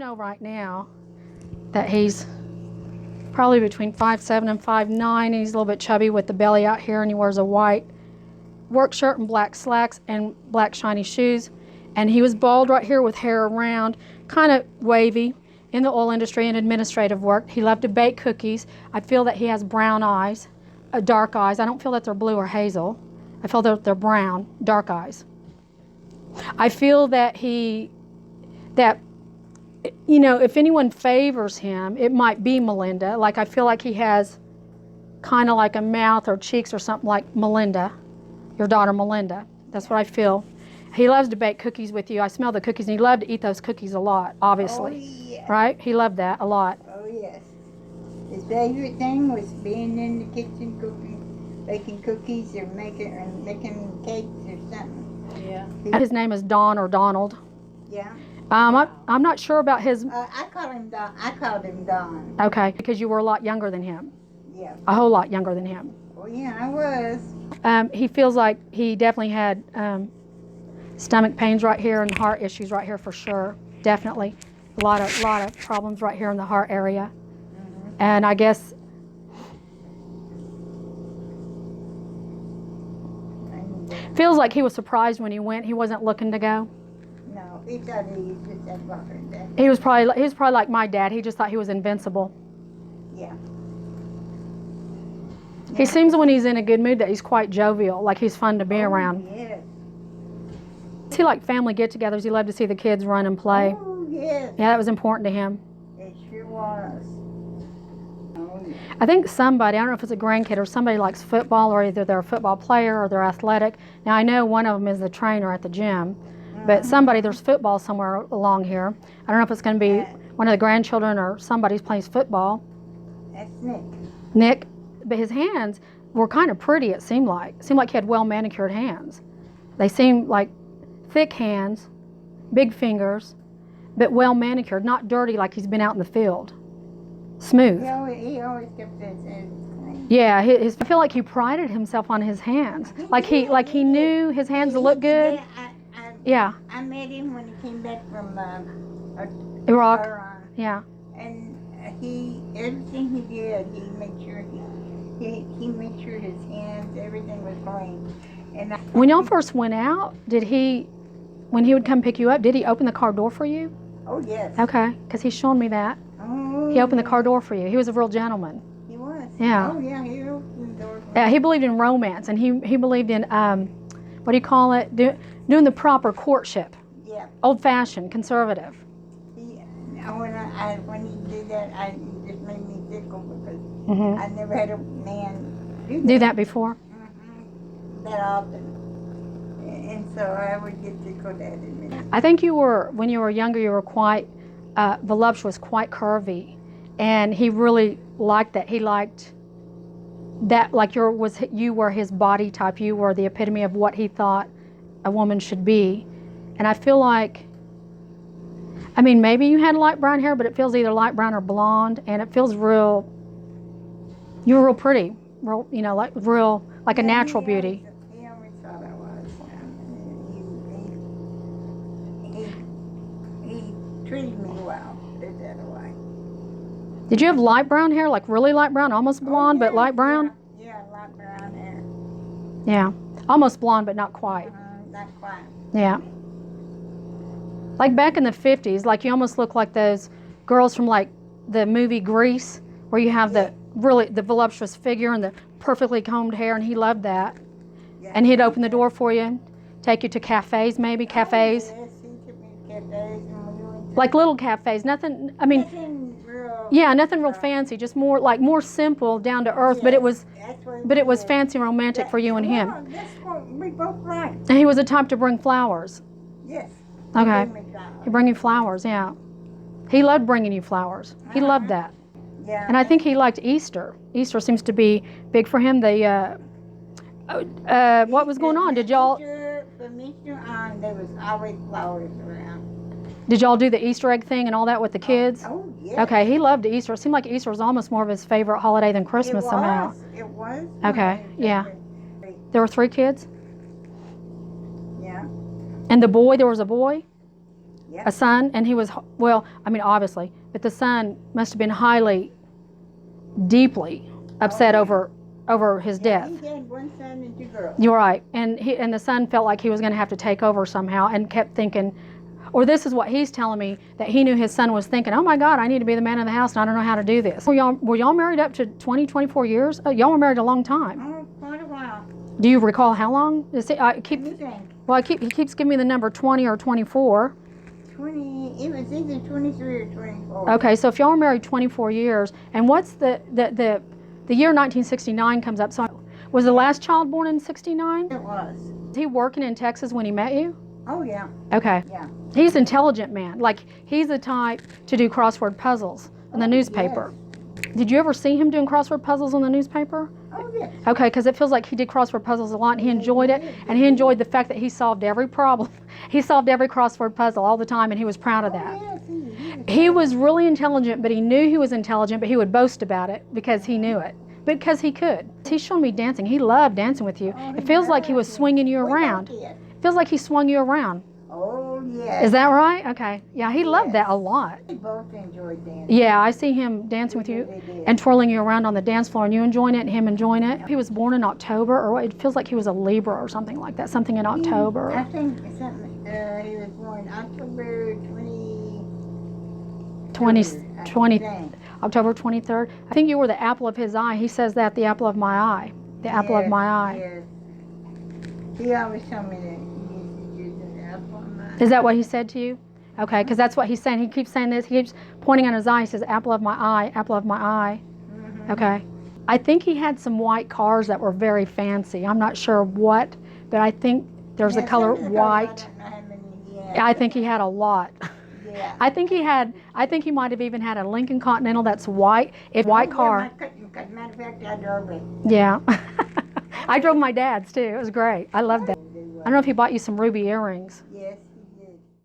know right now that he's probably between 5'7" and 5'9", and he's a little bit chubby with the belly out here, and he wears a white work shirt and black slacks and black shiny shoes. And he was bald right here with hair around, kind of wavy, in the oil industry and administrative work. He loved to bake cookies. I feel that he has brown eyes, dark eyes. I don't feel that they're blue or hazel. I feel that they're brown, dark eyes. I feel that you know, if anyone favors him, it might be Melinda. Like, I feel like he has kind of like a mouth or cheeks or something like Melinda, your daughter Melinda. That's what I feel. He loves to bake cookies with you. I smell the cookies, and he loved to eat those cookies a lot, obviously. Oh, yeah. Right? He loved that a lot. Oh, yes. His favorite thing was being in the kitchen cooking, baking cookies or making cakes or something. Yeah. His name is Don or Donald. Yeah. I'm not sure about his... I called him Don. Okay, because you were a lot younger than him. Yeah. A whole lot younger than him. Oh, yeah, I was. He feels like he definitely had stomach pains right here and heart issues right here for sure. Definitely. A lot of problems right here in the heart area. Mm-hmm. And I guess... feels like he was surprised when he went. He wasn't looking to go. No, he thought he just had walking there. He was probably like my dad. He just thought he was invincible. Yeah. He seems when he's in a good mood that he's quite jovial, like he's fun to be around. Yes. He liked family get-togethers. He loved to see the kids run and play. Oh, yes. Yeah, that was important to him. It sure was. Oh, yeah. I think somebody, I don't know if it's a grandkid or somebody likes football, or either they're a football player or they're athletic. Now, I know one of them is the trainer at the gym, but there's football somewhere along here. I don't know if it's going to be one of the grandchildren or somebody's playing football. That's Nick. Nick, but his hands were kind of pretty, it seemed like. It seemed like he had well-manicured hands. They seemed like thick hands, big fingers, but well-manicured, not dirty like he's been out in the field. Smooth. He always kept his hands clean. Yeah, I feel like he prided himself on his hands. Like he knew his hands looked good. Yeah. I met him when he came back from Iraq. Iran. Yeah. And everything he did, he made sure he made sure his hands, everything was clean. And when y'all first went out, when he would come pick you up, did he open the car door for you? Oh, yes. Okay, because he's shown me that. Oh, he opened the car door for you. He was a real gentleman. He was. Yeah. Oh, yeah, he opened the door. Yeah, he believed in romance, and he believed in, what do you call it, doing the proper courtship. Yeah. Old-fashioned, conservative. When he did that, it just made me tickle because I never had a man do that before. That often. And so I would get tickled at it. I think when you were younger, you were quite voluptuous, quite curvy, and he really liked that. He liked that, like you were his body type. You were the epitome of what he thought a woman should be. And I feel like, I mean, maybe you had light brown hair, but it feels either light brown or blonde, and it feels real. You were real pretty, real, like a natural beauty. He always thought I was. He treated me well, put it that way. Did you have light brown hair, like really light brown, almost blonde, but light brown? Yeah, light brown hair. Yeah, almost blonde, but not quite. Not quite. Yeah. Like back in the 50s, like you almost look like those girls from like the movie Grease, where you have the voluptuous figure and the perfectly combed hair, and he loved that. Yeah. And he'd open the door for you, take you to cafes, maybe cafes. Oh, yes, he took me to cafes, and we went to like little cafes, nothing. I mean, nothing real fancy, just more simple, down to earth. Yes, but it was fancy and romantic for you and him. That's what we both liked. And he was the type to bring flowers. Yes. Okay. He'd bring you flowers, yeah. He loved bringing you flowers. He loved that. Yeah. And I think he liked Easter. Easter seems to be big for him. What was going on? Did y'all? From Easter on, there was always flowers around. Did y'all do the Easter egg thing and all that with the kids? Oh, yes. Okay, he loved Easter. It seemed like Easter was almost more of his favorite holiday than Christmas somehow. It was. Okay, yeah. There were 3 kids? Yeah. And there was a boy? Yep. a son, and he was, well, I mean, obviously, but the son must have been highly, deeply upset yeah. over his death. He had one son and 2 girls. You're right. And the son felt like he was going to have to take over somehow, and kept thinking, or this is what he's telling me, that he knew his son was thinking, oh my God, I need to be the man of the house and I don't know how to do this. Were y'all married up to 20, 24 years? Y'all were married a long time. Oh, quite a while. Do you recall how long? He keeps giving me the number 20 or 24. 20, it was either 23 or 24. Okay, so if y'all were married 24 years, and what's the year 1969 comes up, so was the last child born in 69? It was. Was he working in Texas when he met you? Oh, yeah. Okay. Yeah. He's an intelligent man. Like, he's the type to do crossword puzzles in the newspaper. Yes. Did you ever see him doing crossword puzzles in the newspaper? Oh, yes. Okay, because it feels like he did crossword puzzles a lot, and he enjoyed it, and he enjoyed the fact that he solved every problem. He solved every crossword puzzle all the time, and he was proud of that. Oh, yes, He was really intelligent, but he knew he was intelligent, but he would boast about it because he knew it, because he could. He's showing me dancing. He loved dancing with you. Oh, It feels like he was swinging you around. It feels like he swung you around. Oh, yes. Is that right? Okay. Yeah, he loved that a lot. We both enjoyed dancing. Yeah, I see him dancing with you and twirling you around on the dance floor, and you enjoying it and him enjoying it. He was born in October, or it feels like he was a Libra or something like that, something in October. I think something, he was born October 20, October 23rd. I think you were the apple of his eye. He says that, the apple of my eye. The apple of my eye. Yes. He always told me that he used the apple of my eye. Is that what he said to you? Okay, because that's what he's saying. He keeps saying this. He keeps pointing on his eye. He says, apple of my eye, apple of my eye. Mm-hmm. Okay. I think he had some white cars that were very fancy. I'm not sure what, but I think there's the color white. I don't know how many he had. I think he had a lot. Yeah. I think he might have even had a Lincoln Continental that's white. It's white car. As a matter of fact, I drove it. Yeah. I drove my dad's too. It was great. I loved that. I don't know if he bought you some ruby earrings. Yes.